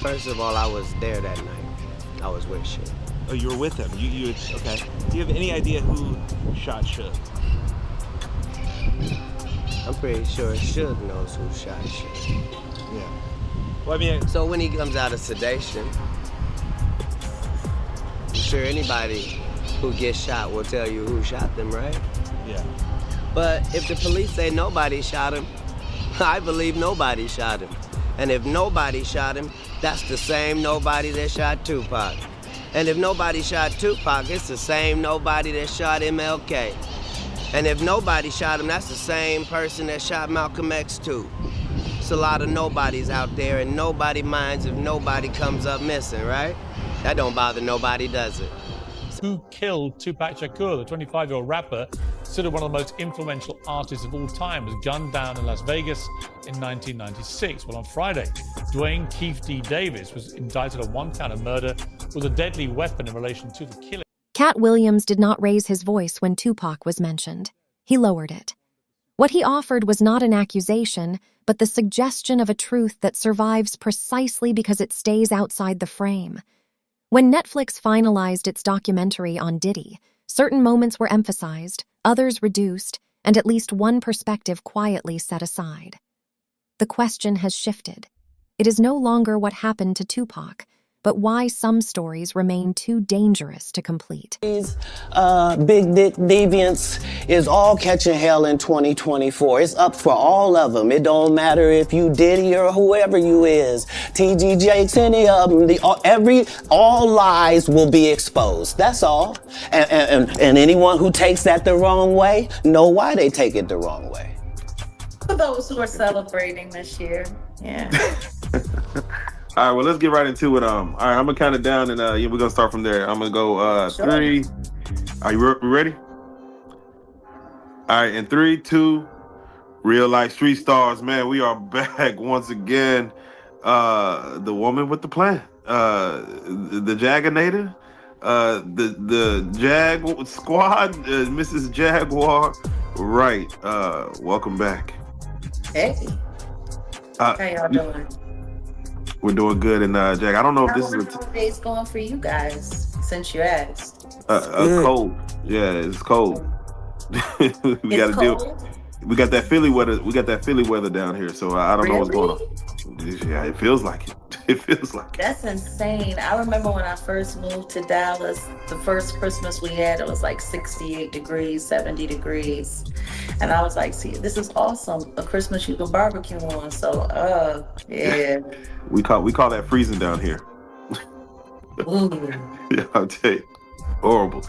First of all, I was there that night. I was with Suge. Oh, you were with him. You okay. Do you have any idea who shot Suge? I'm pretty sure Suge knows who shot Suge. Yeah. Well, I mean... So when he comes out of sedation, I'm sure anybody who gets shot will tell you who shot them, right? Yeah. But if the police say nobody shot him, I believe nobody shot him. And if nobody shot him, that's the same nobody that shot Tupac. And if nobody shot Tupac, it's the same nobody that shot MLK. And if nobody shot him, that's the same person that shot Malcolm X too. It's a lot of nobodies out there, and nobody minds if nobody comes up missing, right? That don't bother nobody, does it? Who killed Tupac Shakur, the 25-year-old rapper, considered one of the most influential artists of all time, was gunned down in Las Vegas in 1996. Well, on Friday, Dwayne Keefe D. Davis was indicted on one count of murder with a deadly weapon in relation to the killing. Katt Williams did not raise his voice when Tupac was mentioned. He lowered it. What he offered was not an accusation, but the suggestion of a truth that survives precisely because it stays outside the frame. When Netflix finalized its documentary on Diddy, certain moments were emphasized, others reduced, and at least one perspective quietly set aside. The question has shifted. It is no longer what happened to Tupac, but why some stories remain too dangerous to complete. These big dick deviants is all catching hell in 2024. It's up for all of them. It don't matter if you Diddy or whoever you is. TG Jakes, any of them. All lies will be exposed. That's all. And anyone who takes that the wrong way, know why they take it the wrong way. For those who are celebrating this year, yeah. All right, well, let's get right into it. All right, I'm gonna count it down, and we're gonna start from there. I'm gonna go Sure. 3. Are you ready? All right, in 3, 2, real life street stars, man. We are back once again. The woman with the plan, the Jaginator, the Jag Squad, Mrs. Jaguar. Right. Welcome back. Hey, how y'all doing? We're doing good, and Jack, I don't know if How this are is the days going for you guys since you asked? cold. Yeah, it's cold. we got to deal. We got that Philly weather. We got that Philly weather down here, so I don't know what's going on. Yeah, it feels like it. It feels like it. That's insane. I remember when I first moved to Dallas, the first Christmas we had, it was like 68 degrees, 70 degrees. And I was like, see, this is awesome. A Christmas you can barbecue on. So, yeah. We call that freezing down here. Ooh. Yeah, I'll tell you. Horrible.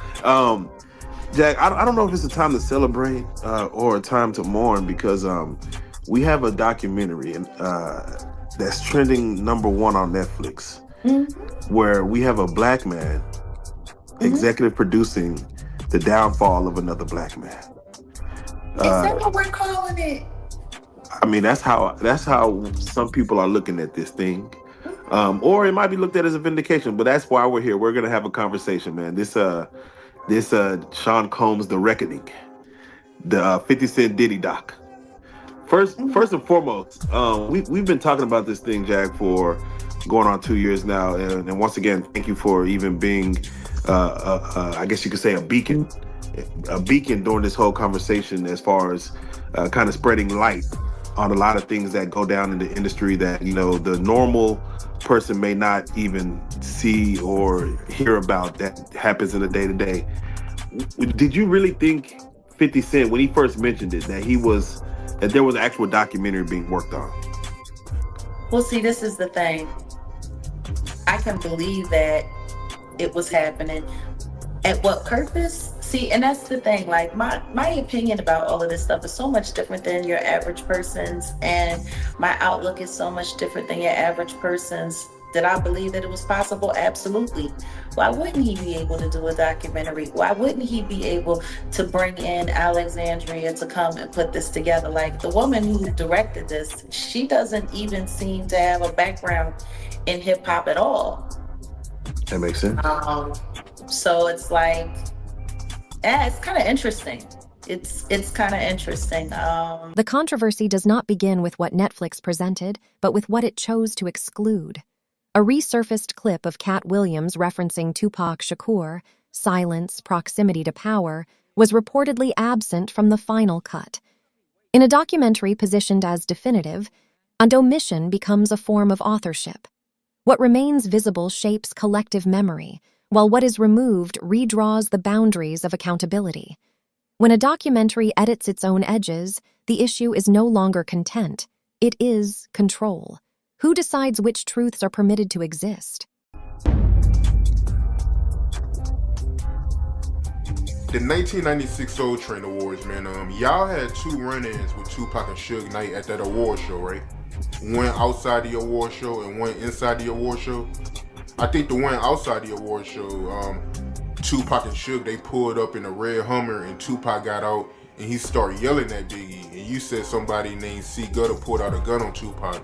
Jack, I don't know if it's a time to celebrate or a time to mourn, because we have a documentary that's trending #1 on Netflix, where we have a black man executive producing the downfall of another black man. Is that what we're calling it? I mean, that's how some people are looking at this thing. Or it might be looked at as a vindication, but that's why we're here. We're gonna have a conversation, man. This Sean Combs, The Reckoning, the 50 Cent Diddy doc. First and foremost, we've been talking about this thing, Jack, for going on 2 years now, and once again, thank you for even being, I guess you could say, a beacon during this whole conversation, as far as kind of spreading light on a lot of things that go down in the industry that, you know, the normal person may not even see or hear about, that happens in the day-to-day. Did you really think 50 Cent, when he first mentioned it, that there was an actual documentary being worked on? Well, see, this is the thing. I can believe that it was happening. At what purpose? See, and that's the thing. Like, my opinion about all of this stuff is so much different than your average person's, and my outlook is so much different than your average person's. Did I believe that it was possible? Absolutely. Why wouldn't he be able to do a documentary? Why wouldn't he be able to bring in Alexandria to come and put this together? Like, the woman who directed this, she doesn't even seem to have a background in hip hop at all. That makes sense. So it's like, it's kind of interesting. It's kind of interesting. The controversy does not begin with what Netflix presented, but with what it chose to exclude. A resurfaced clip of Katt Williams referencing Tupac Shakur, silence, proximity to power, was reportedly absent from the final cut. In a documentary positioned as definitive, an omission becomes a form of authorship. What remains visible shapes collective memory, while what is removed redraws the boundaries of accountability. When a documentary edits its own edges, the issue is no longer content, it is control. Who decides which truths are permitted to exist? The 1996 Soul Train Awards, man, y'all had two run-ins with Tupac and Suge Knight at that award show, right? One outside the award show and one inside the award show. I think the one outside the award show, Tupac and Suge, they pulled up in a red Hummer and Tupac got out and he started yelling at Biggie. And you said somebody named C. Gutter pulled out a gun on Tupac.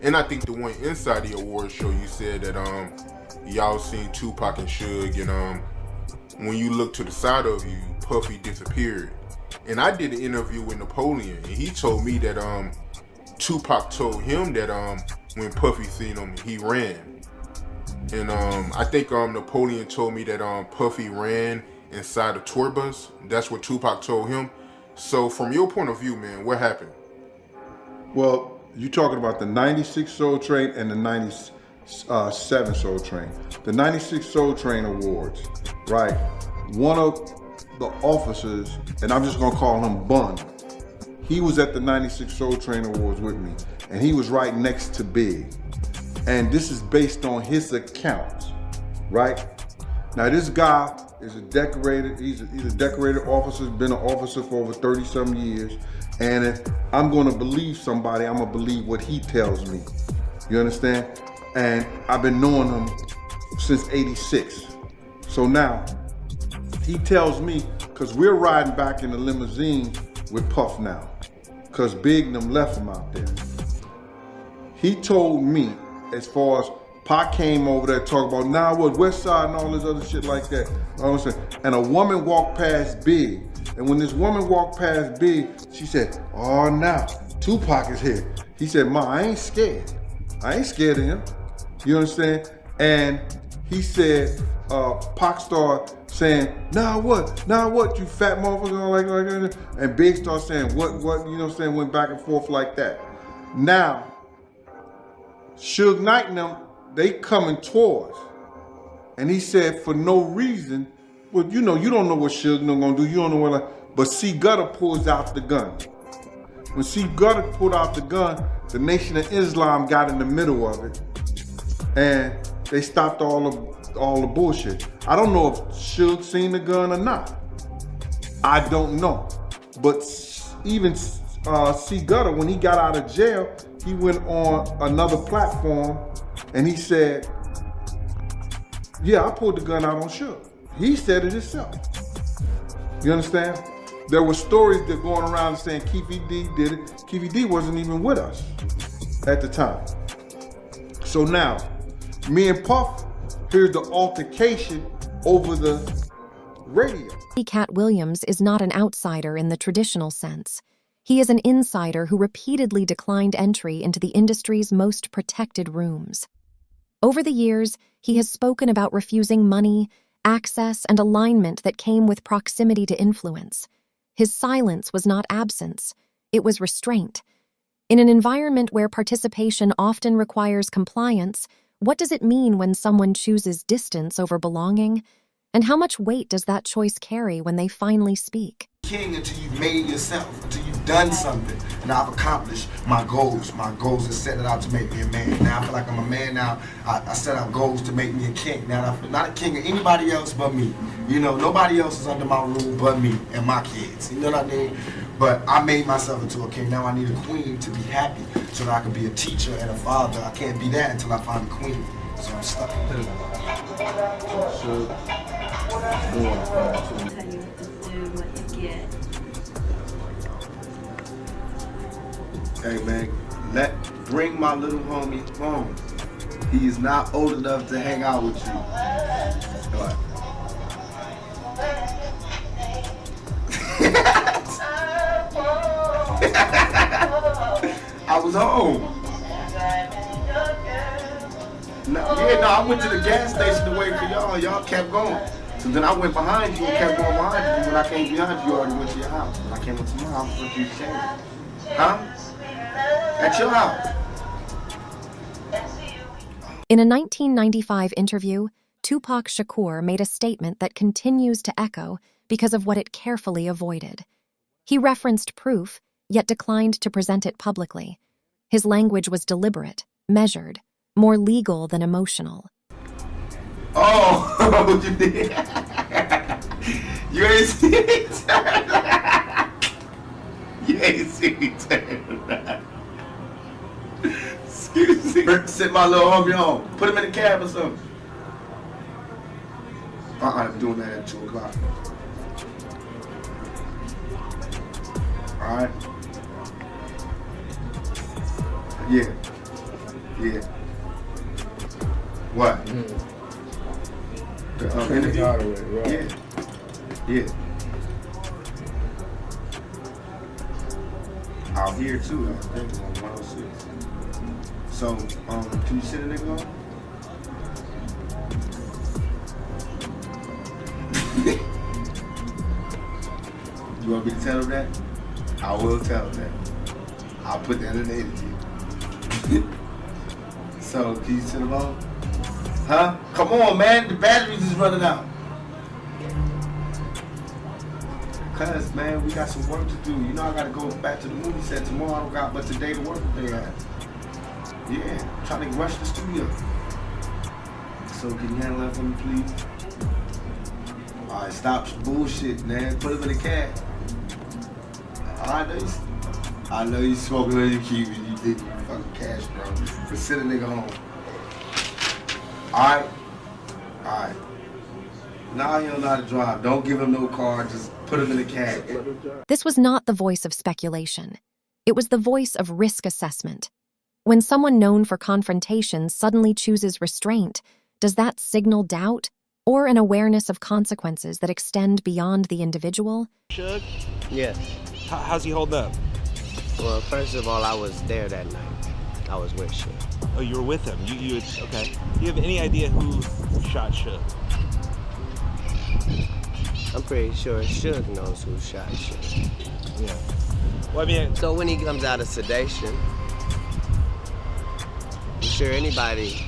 And I think the one inside the award show, you said that y'all seen Tupac and Suge, and when you look to the side of you, Puffy disappeared. And I did an interview with Napoleon, and he told me that Tupac told him that when Puffy seen him, he ran. And I think Napoleon told me that Puffy ran inside a tour bus. That's what Tupac told him. So from your point of view, man, what happened? Well, you talking about the 96 Soul Train and the 97 Soul Train. The 96 Soul Train Awards, right? One of the officers, and I'm just gonna call him Bun, he was at the 96 Soul Train Awards with me, and he was right next to Big. And this is based on his accounts, right? Now this guy is a decorated, he's a decorated officer, been an officer for over 30-some years. And if I'm gonna believe somebody, I'm gonna believe what he tells me. You understand? And I've been knowing him since '86. So now, he tells me, cause we're riding back in the limousine with Puff now, cause Big and them left him out there. He told me, as far as Pac came over there talk about, nah, what, West Side and all this other shit like that. And a woman walked past Big. And when this woman walked past Big, she said, oh, now, Tupac is here. He said, Ma, I ain't scared. I ain't scared of him. You understand? And he said, Pac started saying, nah, what, you fat motherfucker, like that. And Big started saying, what, you know what I'm saying, went back and forth like that. Now, Suge Knight and them, they coming towards. And he said, for no reason, well, you know, you don't know what Suge gonna do, you don't know what, but C. Gutter pulls out the gun. When C. Gutter pulled out the gun, the Nation of Islam got in the middle of it, and they stopped all the bullshit. I don't know if Suge seen the gun or not. I don't know. But even C. Gutter, when he got out of jail, he went on another platform and he said, yeah, I pulled the gun out on Suge. He said it himself. You understand? There were stories that going around saying Keefy D did it. Keefy D wasn't even with us at the time. So now, me and Puff, here's the altercation over the radio. Katt Williams is not an outsider in the traditional sense. He is an insider who repeatedly declined entry into the industry's most protected rooms. Over the years, he has spoken about refusing money, access, and alignment that came with proximity to influence. His silence was not absence, it was restraint. In an environment where participation often requires compliance, what does it mean when someone chooses distance over belonging? And how much weight does that choice carry when they finally speak? King until you've made yourself, until you've done something. And I've accomplished my goals. My goals are set out to make me a man. Now I feel like I'm a man now. I set out goals to make me a king. Now I'm not a king of anybody else but me. You know, nobody else is under my rule but me and my kids. You know what I mean? But I made myself into a king. Now I need a queen to be happy so that I can be a teacher and a father. I can't be that until I find a queen. So I'm stuck. Tell you what to do, what to get. Hey man, bring my little homie home. He is not old enough to hang out with you. Go ahead. I was home. No, I went to the gas station to wait for y'all. Y'all kept going. So then I went behind you and kept going behind you. When I came behind you, you already went to your house. When I came up to my house, what you saying? Huh? At your house. In a 1995 interview, Tupac Shakur made a statement that continues to echo because of what it carefully avoided. He referenced proof, yet declined to present it publicly. His language was deliberate, measured, more legal than emotional. Oh, you did? You ain't see me turn around. You ain't see me turn around. Excuse me. Sit my little homie on. Put him in the cab or something. I'm doing that at 2 o'clock. Alright? Yeah. Yeah. What? The interview? Right. Yeah. Out here too, I think, on 106. So, can you send a nigga on? You want me to tell him that? I will tell him that. I'll put that in the interview. So, can you send him on? Huh? Come on, man. The batteries is running out. Cuz, man, we got some work to do. You know I gotta go back to the movie set tomorrow. I don't got but today to work with they have. Yeah, I'm trying to rush the studio. So can you handle that for me, please? Alright, stop bullshit, man. Put him in the cab. I know you smoking on your keys and you think you fucking cash, bro. But send a nigga home. Alright. Now he don't know how to drive. Don't give him no car. Just put him in the cab. This was not the voice of speculation. It was the voice of risk assessment. When someone known for confrontation suddenly chooses restraint, does that signal doubt or an awareness of consequences that extend beyond the individual? Shug? Yes. How's he holding up? Well, first of all, I was there that night. I was with Shug. Oh, you were with him. Okay. Do you have any idea who shot Shug? I'm pretty sure Shug knows who shot Shug. Yeah. Well, I mean... So when he comes out of sedation, I'm sure anybody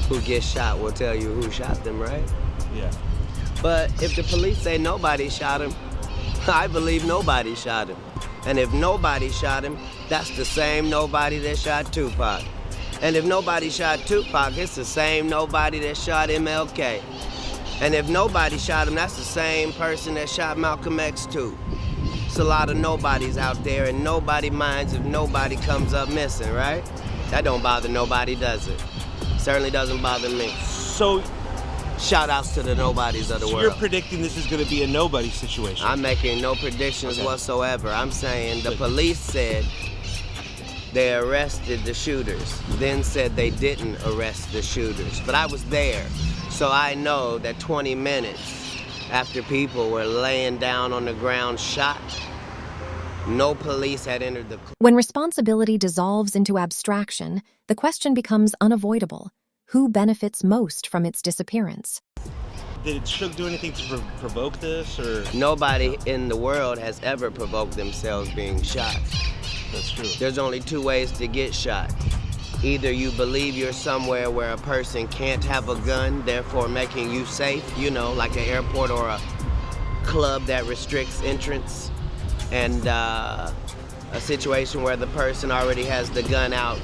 who gets shot will tell you who shot them, right? Yeah. But if the police say nobody shot him, I believe nobody shot him. And if nobody shot him, that's the same nobody that shot Tupac. And if nobody shot Tupac, it's the same nobody that shot MLK. And if nobody shot him, that's the same person that shot Malcolm X too. It's a lot of nobodies out there, and nobody minds if nobody comes up missing, right? That don't bother nobody, does it? Certainly doesn't bother me. So... Shout outs to the nobodies of the world. You're predicting this is going to be a nobody situation. I'm making no predictions whatsoever. I'm saying the police said they arrested the shooters, then said they didn't arrest the shooters. But I was there, so I know that 20 minutes after people were laying down on the ground shot, no police had entered the... When responsibility dissolves into abstraction, the question becomes unavoidable. Who benefits most from its disappearance? Did Shug do anything to provoke this, or...? Nobody in the world has ever provoked themselves being shot. That's true. There's only two ways to get shot. Either you believe you're somewhere where a person can't have a gun, therefore making you safe, you know, like an airport or a club that restricts entrance, and a situation where the person already has the gun out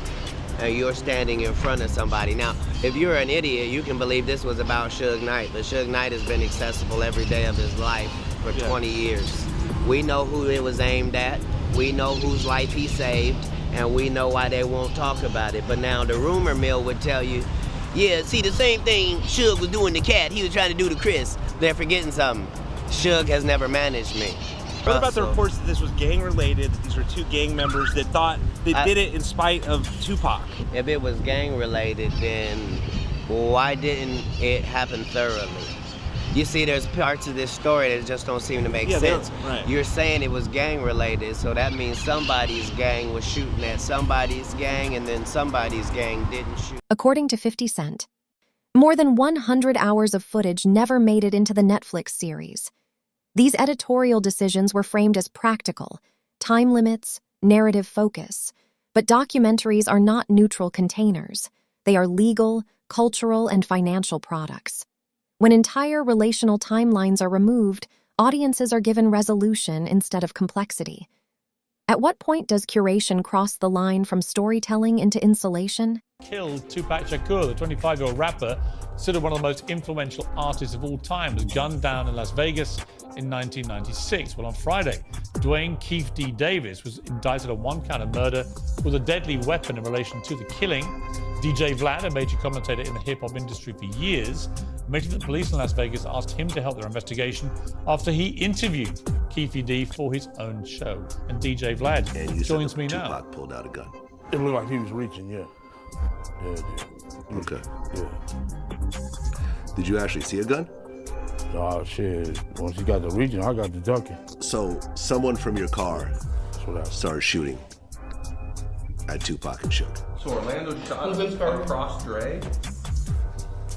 and you're standing in front of somebody. Now, if you're an idiot, you can believe this was about Suge Knight, but Suge Knight has been accessible every day of his life for 20 years. We know who it was aimed at, we know whose life he saved, and we know why they won't talk about it. But now the rumor mill would tell you, yeah, see, the same thing Suge was doing to Katt, he was trying to do to Chris. They're forgetting something. Suge has never managed me. What about the reports that this was gang-related, that these were two gang members that thought they did it in spite of Tupac? If it was gang-related, then why didn't it happen thoroughly? You see, there's parts of this story that just don't seem to make sense. Right. You're saying it was gang-related, so that means somebody's gang was shooting at somebody's gang, and then somebody's gang didn't shoot. According to 50 Cent, More than 100 hours of footage never made it into the Netflix series. These editorial decisions were framed as practical, time limits, narrative focus. But documentaries are not neutral containers. They are legal, cultural, and financial products. When entire relational timelines are removed, audiences are given resolution instead of complexity. At what point does curation cross the line from storytelling into insulation? Killed Tupac Shakur, the 25-year-old rapper, considered one of the most influential artists of all time, was gunned down in Las Vegas in 1996. Well, on Friday, Dwayne Keefe D. Davis was indicted on one count of murder with a deadly weapon in relation to the killing. DJ Vlad, a major commentator in the hip-hop industry for years, mentioned that police in Las Vegas asked him to help their investigation after he interviewed Keefe D. for his own show. And DJ Vlad joins me now. Tupac pulled out a gun. It looked like he was reaching, yeah. Yeah, it did. Okay. Yeah. Did you actually see a gun? Oh, shit. Once he got the reaching, I got the ducking. So someone from your car started shooting at Tupac and Suge. So Orlando shot across Dre?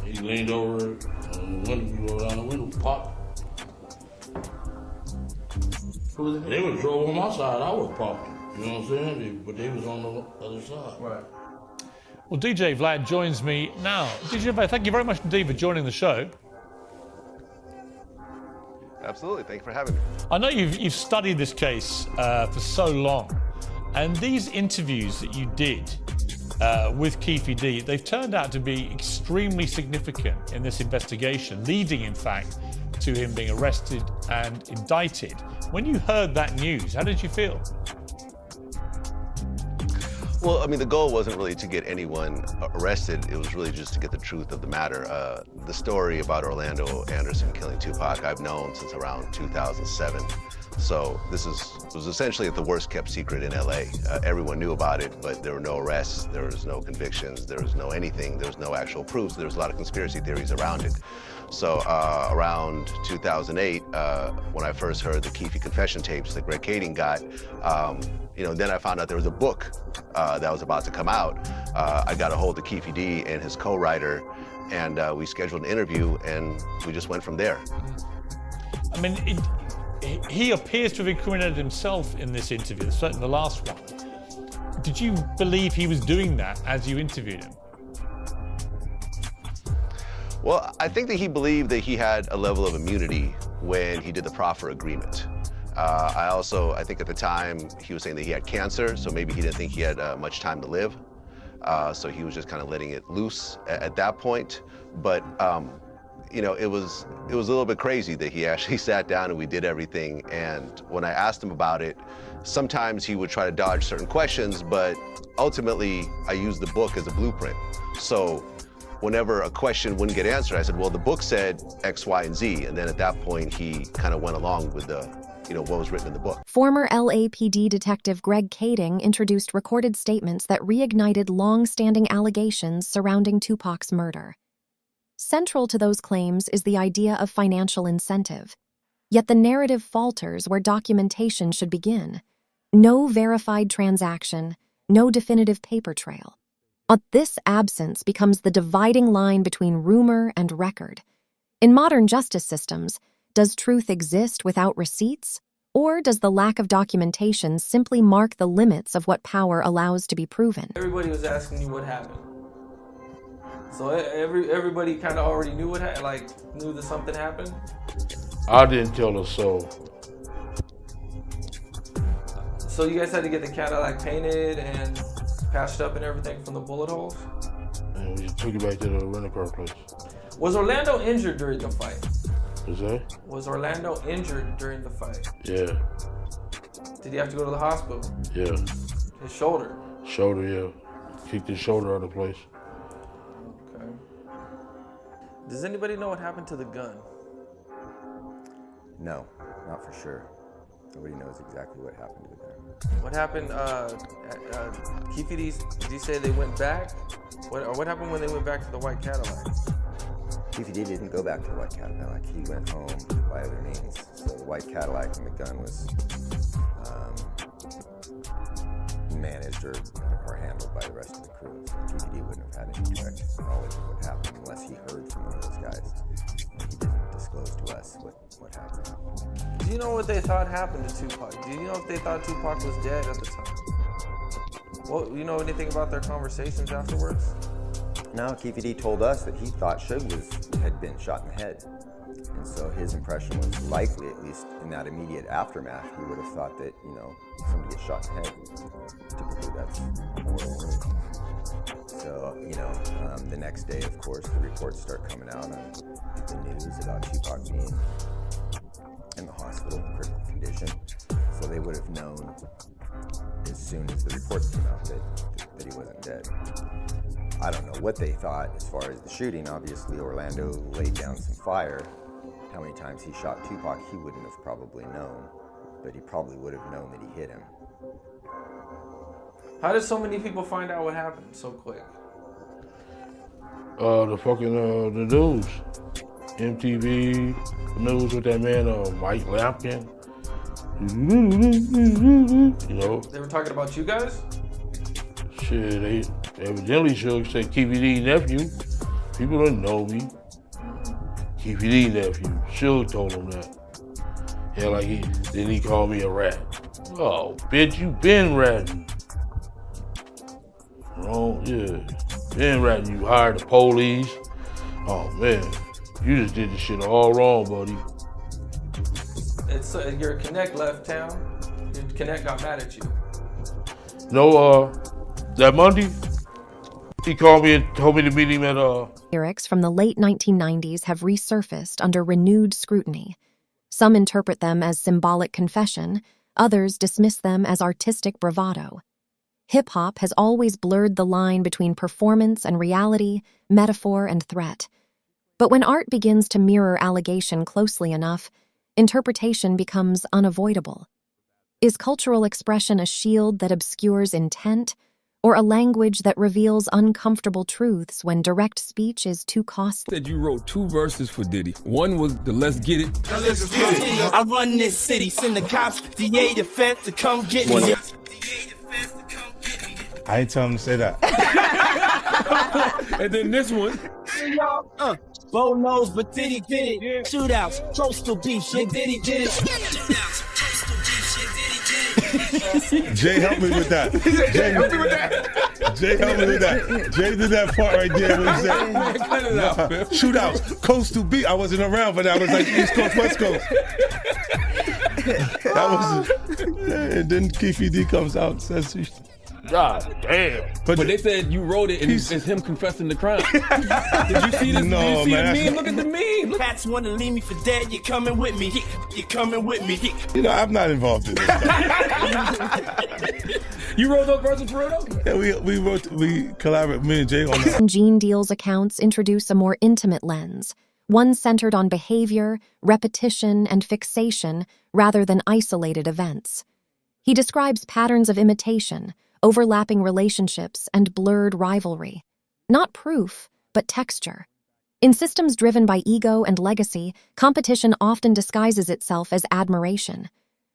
He leaned over on the window, he rolled down the window, popped. They was drove on my side, I was popped. You know what I'm saying? But they was on the other side. Right. Well, DJ Vlad joins me now. DJ Vlad, thank you very much indeed for joining the show. Absolutely, thank you for having me. I know you've studied this case for so long, and these interviews that you did with Keefe D, they've turned out to be extremely significant in this investigation, leading, in fact, to him being arrested and indicted. When you heard that news, how did you feel? Well, I mean, the goal wasn't really to get anyone arrested. It was really just to get the truth of the matter. The story about Orlando Anderson killing Tupac, I've known since around 2007. So this was essentially the worst kept secret in LA. Everyone knew about it, but there were no arrests, there was no convictions, there was no anything, there was no actual proofs. There was a lot of conspiracy theories around it. So around 2008, when I first heard the Keefe confession tapes that Greg Kading got, then I found out there was a book that was about to come out. I got a hold of Keefe D and his co-writer, and we scheduled an interview, and we just went from there. I mean, he appears to have incriminated himself in this interview, certainly the last one. Did you believe he was doing that as you interviewed him? Well, I think that he believed that he had a level of immunity when he did the proffer agreement. I think at the time he was saying that he had cancer, so maybe he didn't think he had much time to live. So he was just kind of letting it loose at that point. But it was a little bit crazy that he actually sat down and we did everything. And when I asked him about it, sometimes he would try to dodge certain questions, but ultimately I used the book as a blueprint. So whenever a question wouldn't get answered, I said, well, the book said X, Y, and Z. And then at that point, he kind of went along with what was written in the book. Former LAPD detective Greg Kading introduced recorded statements that reignited long-standing allegations surrounding Tupac's murder. Central to those claims is the idea of financial incentive. Yet the narrative falters where documentation should begin. No verified transaction, no definitive paper trail. This absence becomes the dividing line between rumor and record. In modern justice systems, does truth exist without receipts? Or does the lack of documentation simply mark the limits of what power allows to be proven? Everybody was asking you what happened. So everybody kind of already knew what happened, knew that something happened? I didn't tell a soul. So you guys had to get the Cadillac painted and patched up and everything from the bullet holes? And we just took it back to the rental car place. Was Orlando injured during the fight? Was that? Was Orlando injured during the fight? Yeah. Did he have to go to the hospital? Yeah. His shoulder? Shoulder, yeah. Kicked his shoulder out of place. Okay. Does anybody know what happened to the gun? No, not for sure. Nobody knows exactly what happened to the gun. What happened, Keefe, did you say they went back? What happened when they went back to the white Cadillac? Keefe didn't go back to the white Cadillac. He went home by other means. So the white Cadillac and the gun was managed or handled by the rest of the crew. So TBD wouldn't have had any direct knowledge of what happened unless he heard from one of those guys. He didn't disclose to us what happened. Do you know what they thought happened to Tupac? Do you know if they thought Tupac was dead at the time? Well, you know anything about their conversations afterwards? No, Keefe D told us that he thought Suge had been shot in the head. And so his impression was likely, at least in that immediate aftermath, he would have thought that, somebody gets shot in the head. Typically that's mortal wound. So, the next day, of course, the reports start coming out on the news about Tupac being in the hospital in critical condition. So they would have known as soon as the reports came out that he wasn't dead. I don't know what they thought as far as the shooting. Obviously, Orlando laid down some fire. How many times he shot Tupac, he wouldn't have probably known, but he probably would have known that he hit him. How did so many people find out what happened so quick? The news. MTV, the news with that man, Mike Lampkin. They were talking about you guys? Shit, they evidently Suge said Keefe D nephew. People didn't know me. Keefe D nephew. Suge told him that. Yeah, then he called me a rat. Oh, bitch, you been ratting. Oh, yeah. Been ratting. You hired the police. Oh, man. You just did this shit all wrong, buddy. It's your Connect left town. Your Connect got mad at you. No, that Monday, he called me and told me to meet him at Lyrics from the late 1990s have resurfaced under renewed scrutiny. Some interpret them as symbolic confession, others dismiss them as artistic bravado. Hip-hop has always blurred the line between performance and reality, metaphor and threat. But when art begins to mirror allegation closely enough, interpretation becomes unavoidable. Is cultural expression a shield that obscures intent, or a language that reveals uncomfortable truths when direct speech is too costly? Said you wrote 2 verses for Diddy. One was the Let's Get It. I run this city, send the cops, DA defense to come get me. I ain't tell him to say that. And then this one. Bo knows, but Diddy did it. Shootouts, coastal beef, shit, Diddy did it. Jay, help me with that. Jay, help me with that. Jay, help me with that. Jay did that part right there when he said, shootouts, coastal beef. I wasn't around, but I was like East Coast, West Coast. That was it. And then Keefe D comes out and says, God damn. But they said you wrote it and it's him confessing the crime. Did you see this? No, Did you see man, the meme? Look at the meme. Look. Cats wanna leave me for dead, you coming with me. You coming with me. I'm not involved in this. You wrote those verses for real? Yeah, we collaborated, me and Jay on that. Gene Deal's accounts introduce a more intimate lens, one centered on behavior, repetition, and fixation rather than isolated events. He describes patterns of imitation, overlapping relationships, and blurred rivalry. Not proof, but texture. In systems driven by ego and legacy, competition often disguises itself as admiration.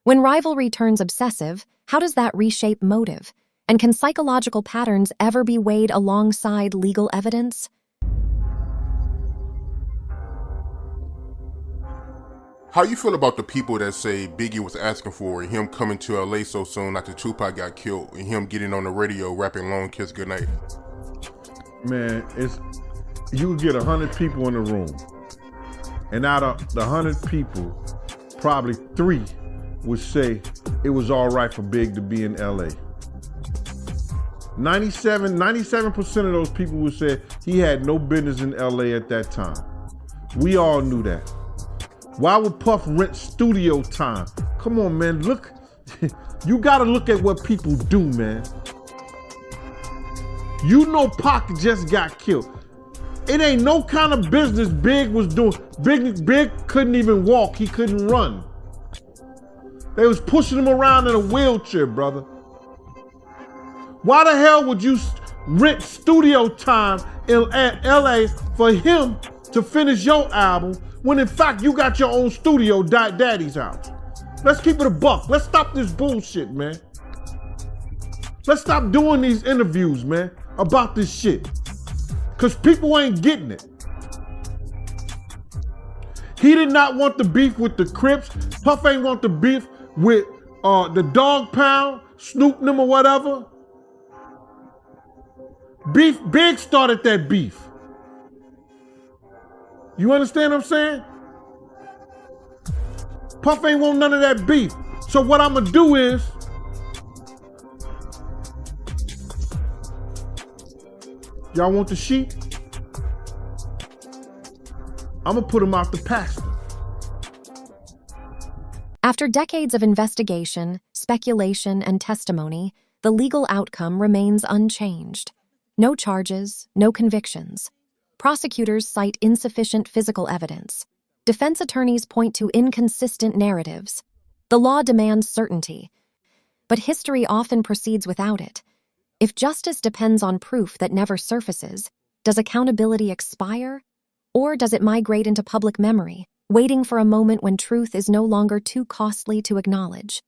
When rivalry turns obsessive, how does that reshape motive? And can psychological patterns ever be weighed alongside legal evidence? How you feel about the people that say Biggie was asking for him coming to LA so soon after Tupac got killed and him getting on the radio rapping Long Kiss Goodnight? Man, you would get 100 people in the room, and out of the 100 people, probably 3 would say it was all right for Big to be in LA. 97% of those people would say he had no business in LA at that time. We all knew that. Why would Puff rent studio time? Come on, man, look. You gotta look at what people do, man. You know Pac just got killed. It ain't no kind of business Big was doing. Big couldn't even walk, he couldn't run. They was pushing him around in a wheelchair, brother. Why the hell would you rent studio time in LA for him to finish your album when in fact you got your own studio, Daddy's house? Let's keep it a buck. Let's stop this bullshit, man. Let's stop doing these interviews, man, about this shit. Because people ain't getting it. He did not want the beef with the Crips. Puff ain't want the beef with the Dog Pound, Snoop them or whatever. Big started that beef. You understand what I'm saying? Puff ain't want none of that beef. So what I'm gonna do is, y'all want the sheep? I'm gonna put them out the pasture. After decades of investigation, speculation, and testimony, the legal outcome remains unchanged. No charges, no convictions. Prosecutors cite insufficient physical evidence. Defense attorneys point to inconsistent narratives. The law demands certainty, but history often proceeds without it. If justice depends on proof that never surfaces, does accountability expire? Or does it migrate into public memory, waiting for a moment when truth is no longer too costly to acknowledge?